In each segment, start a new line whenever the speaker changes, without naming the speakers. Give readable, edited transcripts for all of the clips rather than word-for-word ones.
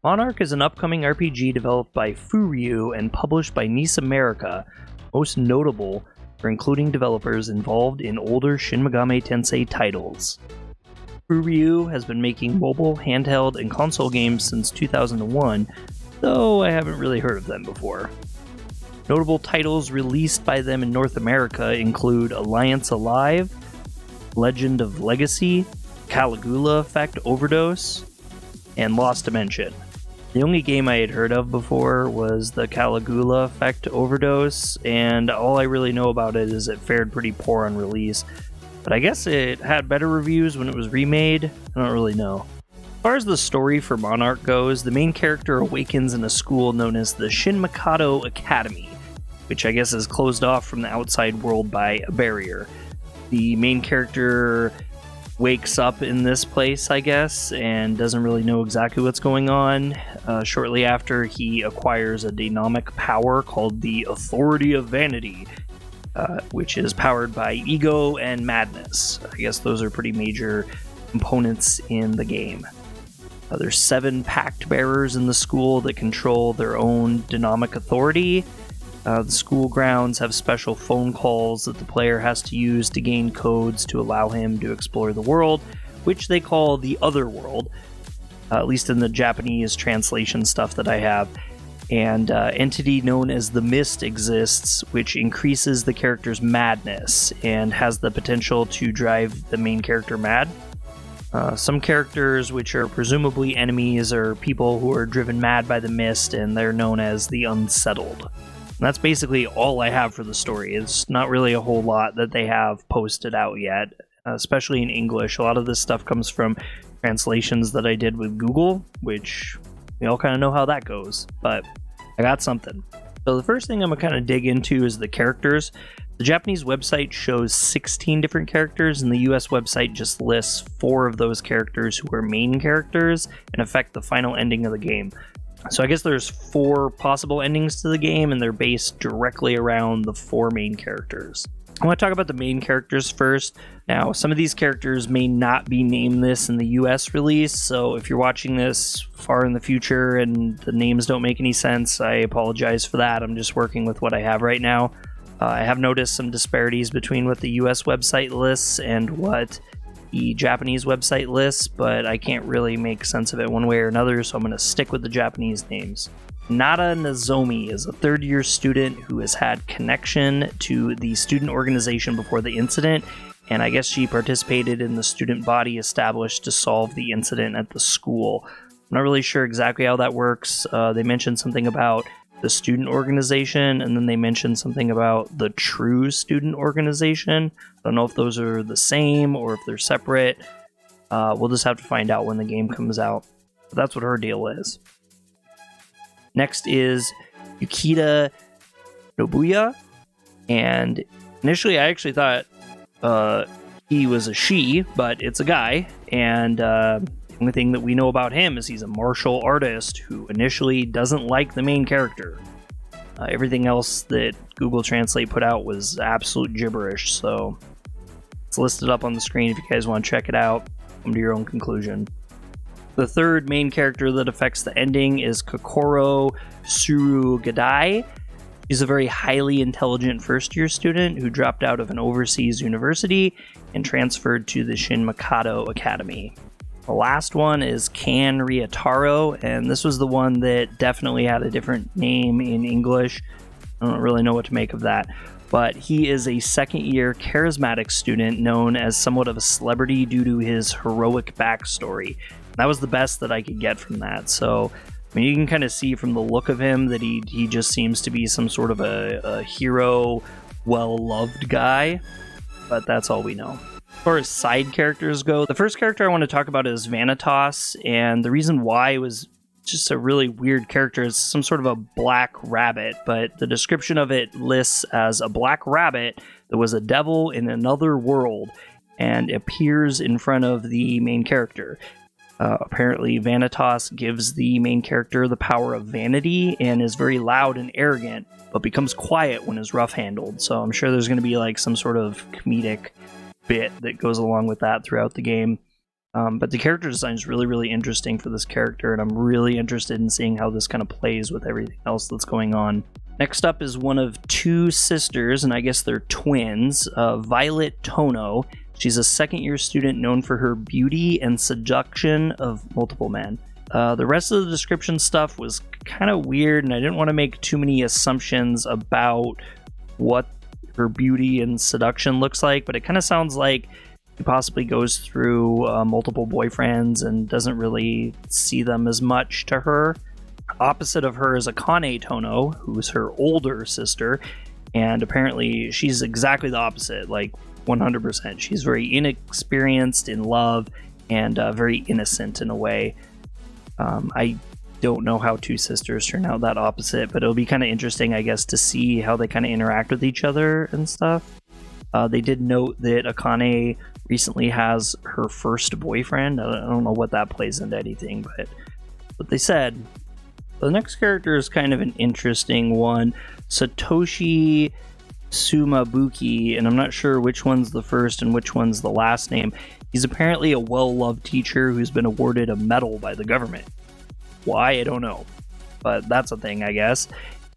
Monark is an upcoming RPG developed by Furyu and published by NIS America, most notable for including developers involved in older Shin Megami Tensei titles. Furyu has been making mobile, handheld, and console games since 2001, though I haven't really heard of them before. Notable titles released by them in North America include Alliance Alive, Legend of Legacy, Caligula Effect Overdose, and Lost Dimension. The only game I had heard of before was the Caligula Effect Overdose, and all I really know about it is it fared pretty poor on release. But I guess it had better reviews when it was remade. I don't really know. As far as the story for Monark goes, the main character awakens in a school known as the Shin Mikado Academy, which I guess is closed off from the outside world by a barrier. The main character wakes up in this place, I guess, and doesn't really know exactly what's going on. Shortly after, he acquires a dynamic power called the Authority of Vanity, which is powered by ego and madness. I guess those are pretty major components in the game. There's 7 pact bearers in the school that control their own dynamic authority. The school grounds have special phone calls that the player has to use to gain codes to allow him to explore the world, which they call the Other World, at least in the Japanese translation stuff that I have. And entity known as the Mist exists, which increases the character's madness and has the potential to drive the main character mad. Some characters, which are presumably enemies, are people who are driven mad by the Mist, and they're known as the Unsettled. And that's basically all I have for the story. It's not really a whole lot that they have posted out yet, especially in English. A lot of this stuff comes from translations that I did with Google, which we all kind of know how that goes, but I got something. So the first thing I'm going to kind of dig into is the characters. The Japanese website shows 16 different characters, and the US website just lists 4 of those characters who are main characters and affect the final ending of the game. So I guess there's 4 possible endings to the game, and they're based directly around the 4 main characters. I want to talk about the main characters first. Now, some of these characters may not be nameless in the US release, so if you're watching this far in the future and the names don't make any sense, I apologize for that. I'm just working with what I have right now. I have noticed some disparities between what the US website lists and what the Japanese website lists, but I can't really make sense of it one way or another, so I'm going to stick with the Japanese names. Nada Nozomi is a third-year student who has had connection to the student organization before the incident, and I guess she participated in the student body established to solve the incident at the school. I'm not really sure exactly how that works. They mentioned something about the student organization, and then they mentioned something about the true student organization. I don't know if those are the same or if they're separate. We'll just have to find out when the game comes out. But that's what her deal is. Next is Yukita Nobuya, and initially I actually thought he was a she, but it's a guy, and the only thing that we know about him is he's a martial artist who initially doesn't like the main character. Everything else that Google Translate put out was absolute gibberish, so it's listed up on the screen if you guys want to check it out. Come to your own conclusion. The third main character that affects the ending is Kokoro Surugadai. She's a very highly intelligent first-year student who dropped out of an overseas university and transferred to the Shin Mikado Academy. The last one is Kan Ryotaro, and this was the one that definitely had a different name in English. I don't really know what to make of that. But he is a second-year charismatic student known as somewhat of a celebrity due to his heroic backstory. That was the best that I could get from that. So, I mean, you can kind of see from the look of him that he just seems to be some sort of a hero, well-loved guy. But that's all we know. As far as side characters go, the first character I want to talk about is Manatos, and the reason why was just a really weird character. It's some sort of a black rabbit, but the description of it lists as a black rabbit that was a devil in another world and appears in front of the main character. Apparently, Vanitas gives the main character the power of vanity and is very loud and arrogant, but becomes quiet when is rough-handled. So I'm sure there's going to be like some sort of comedic bit that goes along with that throughout the game. But the character design is really, really interesting for this character, and I'm really interested in seeing how this kind of plays with everything else that's going on. Next up is one of two sisters, and I guess they're twins, Violet Tono. She's a second-year student known for her beauty and seduction of multiple men. The rest of the description stuff was kind of weird, and I didn't want to make too many assumptions about what her beauty and seduction looks like, but it kind of sounds like he possibly goes through multiple boyfriends and doesn't really see them as much to her. Opposite of her is Akane Tono, who's her older sister, and apparently she's exactly the opposite, like 100%. She's very inexperienced in love and very innocent in a way. I don't know how two sisters turn out that opposite, but it'll be kind of interesting, I guess, to see how they kind of interact with each other and stuff. They did note that Akane recently has her first boyfriend. I don't know what that plays into anything, but what they said. The next character is kind of an interesting one, Satoshi Shimabukuro, and I'm not sure which one's the first and which one's the last name. He's apparently a well-loved teacher who's been awarded a medal by the government. Why? I don't know, but that's a thing, I guess.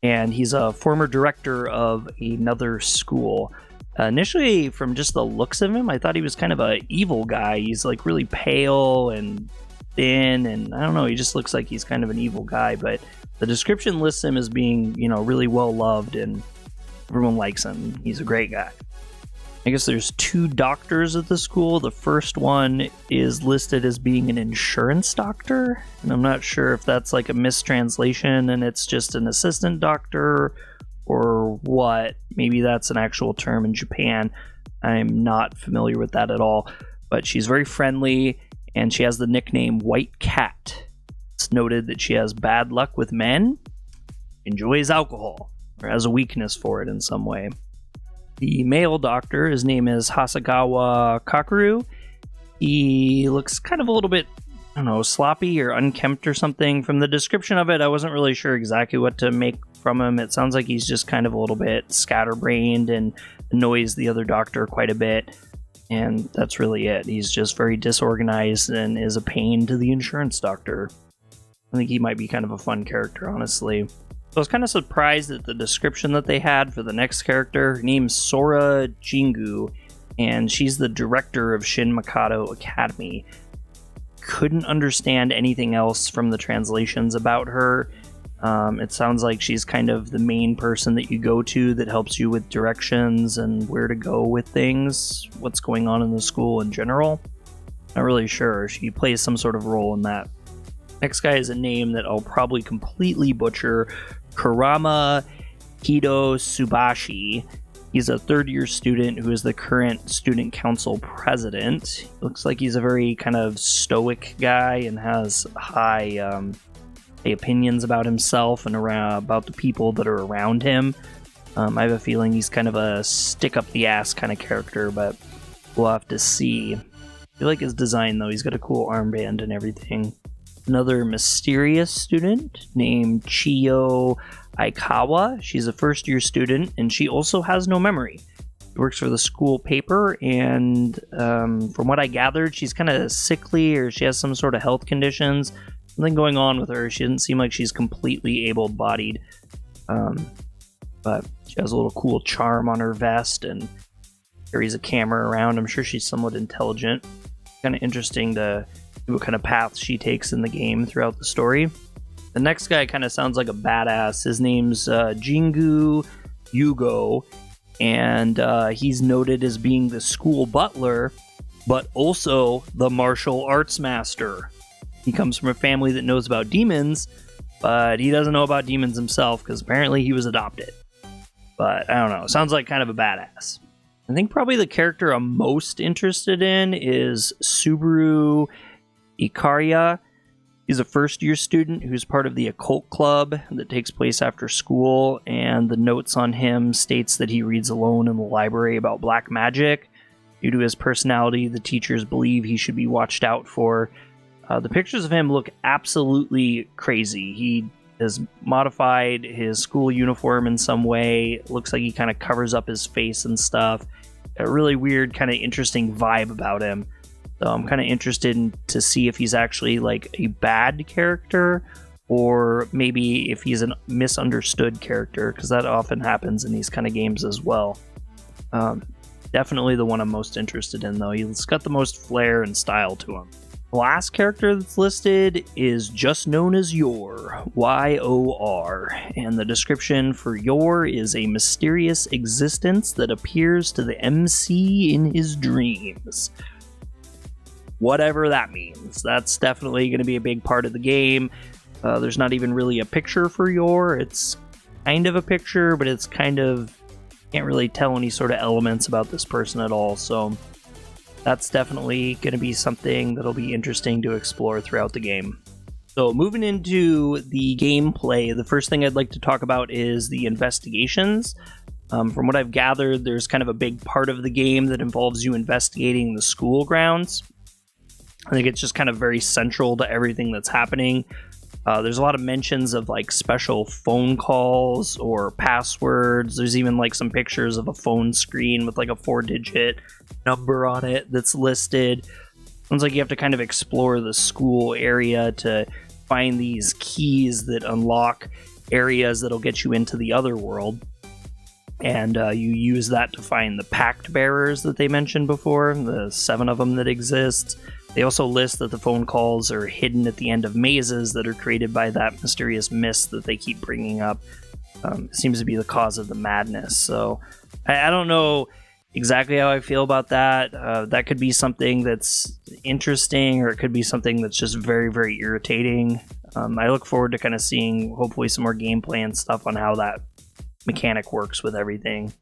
And he's a former director of another school. Initially, from just the looks of him, I thought he was kind of an evil guy. He's like really pale and thin, and I don't know, he just looks like he's kind of an evil guy, but the description lists him as being, really well loved and everyone likes him. He's a great guy. I guess there's two doctors at the school. The first one is listed as being an insurance doctor, and I'm not sure if that's like a mistranslation and it's just an assistant doctor or what. Maybe that's an actual term in Japan. I'm not familiar with that at all, but she's very friendly and she has the nickname White Cat. It's noted that she has bad luck with men, enjoys alcohol, or has a weakness for it in some way. The male doctor, his name is Hasakawa Kakuru. He looks kind of a little bit, sloppy or unkempt or something. From the description of it, I wasn't really sure exactly what to make from him. It sounds like he's just kind of a little bit scatterbrained and annoys the other doctor quite a bit. And that's really it. He's just very disorganized and is a pain to the insurance doctor. I think he might be kind of a fun character, honestly. I was kind of surprised at the description that they had for the next character. Her name's Sora Jingu, and she's the director of Shin Makoto Academy. Couldn't understand anything else from the translations about her. It sounds like she's kind of the main person that you go to that helps you with directions and where to go with things, what's going on in the school in general. Not really sure. She plays some sort of role in that. Next guy is a name that I'll probably completely butcher. Karama Hito Subashi. He's a third-year student who is the current student council president. Looks like he's a very kind of stoic guy and has high opinions about himself and about the people that are around him. I have a feeling he's kind of a stick-up-the-ass kind of character, but we'll have to see. I like his design, though. He's got a cool armband and everything. Another mysterious student named Chiyo Aikawa. She's a first-year student, and she also has no memory. She works for the school paper, and from what I gathered, she's kind of sickly, or she has some sort of health conditions. Something going on with her. She doesn't seem like she's completely able-bodied, but she has a little cool charm on her vest and carries a camera around. I'm sure she's somewhat intelligent. Kind of interesting to see what kind of path she takes in the game throughout the story. The next guy kind of sounds like a badass. His name's Jingu Hugo, and he's noted as being the school butler, but also the martial arts master. He comes from a family that knows about demons, but he doesn't know about demons himself because apparently he was adopted. But I don't know. Sounds like kind of a badass. I think probably the character I'm most interested in is Subaru Ikarya. He's a first-year student who's part of the occult club that takes place after school, and the notes on him states that he reads alone in the library about black magic. Due to his personality, the teachers believe he should be watched out for. The pictures of him look absolutely crazy. He has modified his school uniform in some way. It looks like he kind of covers up his face and stuff. A really weird, kind of interesting vibe about him. So I'm kind of interested to see if he's actually like a bad character, or maybe if he's a misunderstood character, because that often happens in these kind of games as well. Definitely the one I'm most interested in, though. He's got the most flair and style to him. The last character that's listed is just known as Yor, Y-O-R, and the description for Yor is a mysterious existence that appears to the MC in his dreams. Whatever that means. That's definitely going to be a big part of the game. There's not even really a picture for Yor. It's kind of a picture, but it's kind of... can't really tell any sort of elements about this person at all, so that's definitely going to be something that'll be interesting to explore throughout the game. So moving into the gameplay, the first thing I'd like to talk about is the investigations. From what I've gathered, there's kind of a big part of the game that involves you investigating the school grounds. I think it's just kind of very central to everything that's happening. There's a lot of mentions of like special phone calls or passwords. There's even like some pictures of a phone screen with like a 4-digit number on it that's listed. Sounds like you have to kind of explore the school area to find these keys that unlock areas that'll get you into the other world. And you use that to find the pact bearers that they mentioned before, the 7 of them that exist. They also list that the phone calls are hidden at the end of mazes that are created by that mysterious mist that they keep bringing up. It seems to be the cause of the madness. So I don't know exactly how I feel about that. That could be something that's interesting, or it could be something that's just very, very irritating. I look forward to kind of seeing hopefully some more gameplay and stuff on how that mechanic works with everything.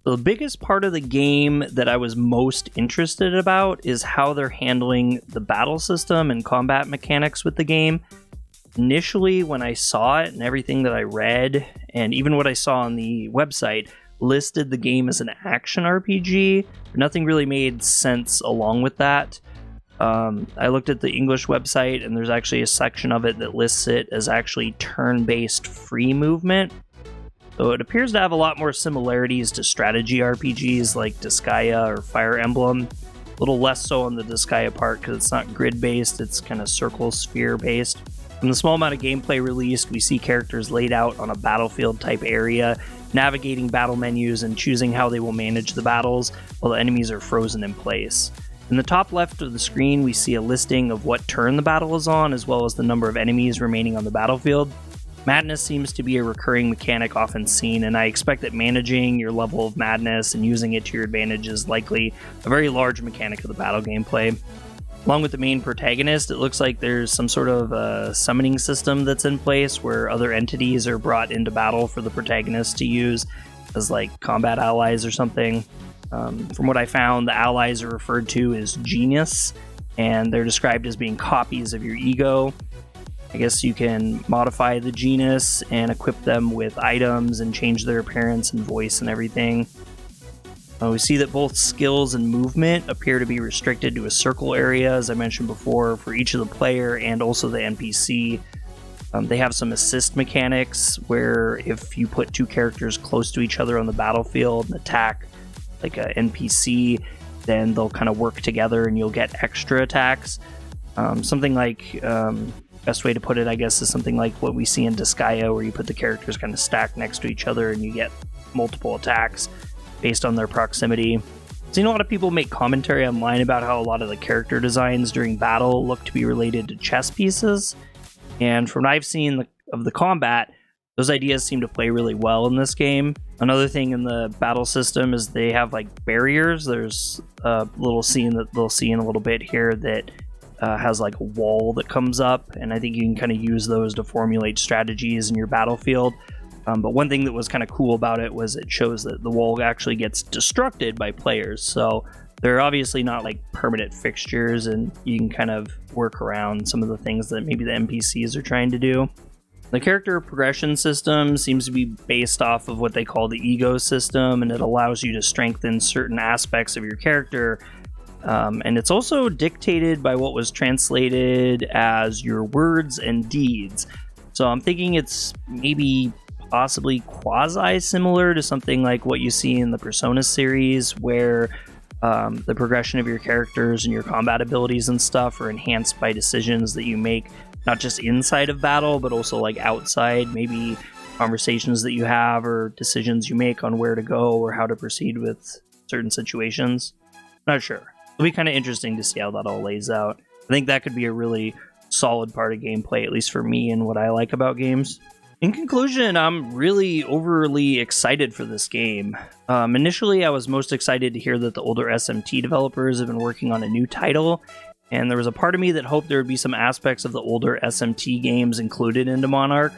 The biggest part of the game that I was most interested about is how they're handling the battle system and combat mechanics with the game. Initially, when I saw it and everything that I read, and even what I saw on the website, listed the game as an action RPG, but nothing really made sense along with that. I looked at the English website, and there's actually a section of it that lists it as actually turn-based free movement. So it appears to have a lot more similarities to strategy RPGs like Disgaea or Fire Emblem. A little less so on the Disgaea part because it's not grid-based, it's kind of circle sphere-based. From the small amount of gameplay released, we see characters laid out on a battlefield-type area, navigating battle menus and choosing how they will manage the battles, while the enemies are frozen in place. In the top left of the screen, we see a listing of what turn the battle is on, as well as the number of enemies remaining on the battlefield. Madness seems to be a recurring mechanic often seen, and I expect that managing your level of madness and using it to your advantage is likely a very large mechanic of the battle gameplay. Along with the main protagonist, it looks like there's some sort of summoning system that's in place where other entities are brought into battle for the protagonist to use as like combat allies or something. From what I found, the allies are referred to as genius, and they're described as being copies of your ego. I guess you can modify the genus and equip them with items and change their appearance and voice and everything. We see that both skills and movement appear to be restricted to a circle area, as I mentioned before, for each of the player and also the NPC. They have some assist mechanics where if you put 2 characters close to each other on the battlefield and attack like a NPC, then they'll kind of work together and you'll get extra attacks. Something like... best way to put it, I guess, is something like what we see in Disgaea, where you put the characters kind of stacked next to each other and you get multiple attacks based on their proximity. I've seen a lot of people make commentary online about how a lot of the character designs during battle look to be related to chess pieces, and from what I've seen of the combat, those ideas seem to play really well in this game. Another thing in the battle system is they have like barriers. There's a little scene that they'll see in a little bit here that has like a wall that comes up, and I think you can kind of use those to formulate strategies in your battlefield. But one thing that was kind of cool about it was it shows that the wall actually gets destructed by players, so they're obviously not like permanent fixtures, and you can kind of work around some of the things that maybe the NPCs are trying to do. The character progression system seems to be based off of what they call the ego system, and it allows you to strengthen certain aspects of your character. And it's also dictated by what was translated as your words and deeds. So I'm thinking it's maybe possibly quasi-similar to something like what you see in the Persona series, where The progression of your characters and your combat abilities and stuff are enhanced by decisions that you make, not just inside of battle, but also like outside, maybe conversations that you have or decisions you make on where to go or how to proceed with certain situations. Not sure. It'll be kind of interesting to see how that all lays out. I think that could be a really solid part of gameplay, at least for me and what I like about games. In conclusion, I'm really overly excited for this game. Initially, I was most excited to hear that the older SMT developers have been working on a new title, and there was a part of me that hoped there would be some aspects of the older SMT games included into Monark,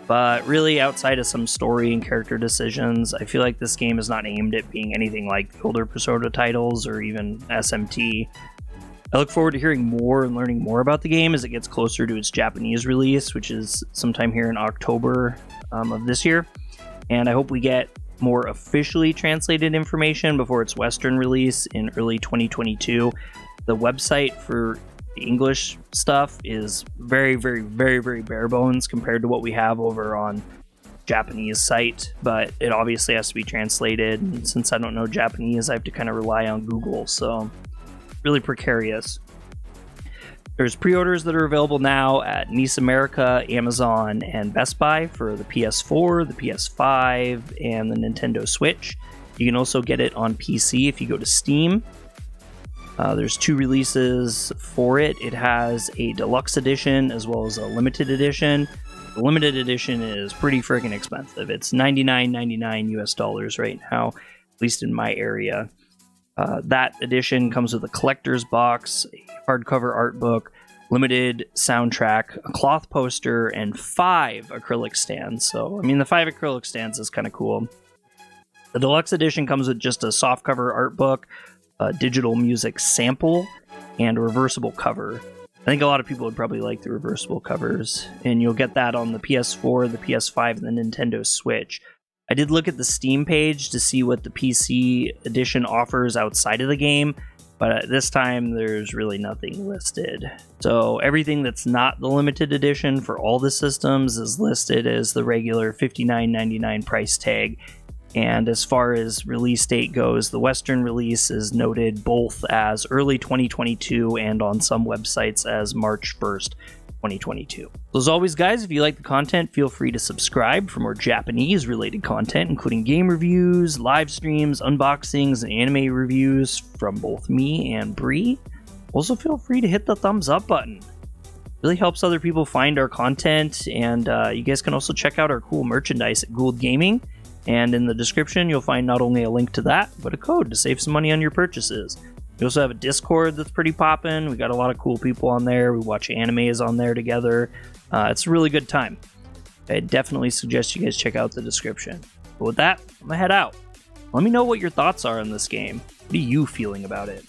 but really outside of some story and character decisions, I feel like this game is not aimed at being anything like the older Persona titles or even SMT. I look forward to hearing more and learning more about the game as it gets closer to its Japanese release, which is sometime here in October of this year. And I hope we get more officially translated information before its Western release in early 2022. The website for the English stuff is very, very, very, very bare bones compared to what we have over on Japanese site, but it obviously has to be translated. And since I don't know Japanese, I have to kind of rely on Google, so really precarious. There's pre-orders that are available now at Nice America, Amazon, and Best Buy for the PS4, the PS5, and the Nintendo Switch. You can also get it on PC if you go to Steam. There's 2 releases for it. It has a deluxe edition as well as a limited edition. The limited edition is pretty freaking expensive. It's $99.99 US right now, at least in my area. That edition comes with a collector's box, a hardcover art book, limited soundtrack, a cloth poster, and 5 acrylic stands. So, I mean, the 5 acrylic stands is kind of cool. The deluxe edition comes with just a softcover art book, a digital music sample, and a reversible cover. I think a lot of people would probably like the reversible covers, and you'll get that on the PS4, the PS5, and the Nintendo Switch. I did look at the Steam page to see what the PC edition offers outside of the game, but at this time there's really nothing listed. So everything that's not the limited edition for all the systems is listed as the regular $59.99 price tag. And as far as release date goes, the Western release is noted both as early 2022 and on some websites as March 1st, 2022. So as always, guys, if you like the content, feel free to subscribe for more Japanese-related content, including game reviews, live streams, unboxings, and anime reviews from both me and Bree. Also, feel free to hit the thumbs up button. It really helps other people find our content, and you guys can also check out our cool merchandise at Gould Gaming. And in the description, you'll find not only a link to that, but a code to save some money on your purchases. We also have a Discord that's pretty poppin'. We got a lot of cool people on there. We watch animes on there together. It's a really good time. I definitely suggest you guys check out the description. But with that, I'm gonna head out. Let me know what your thoughts are on this game. What are you feeling about it?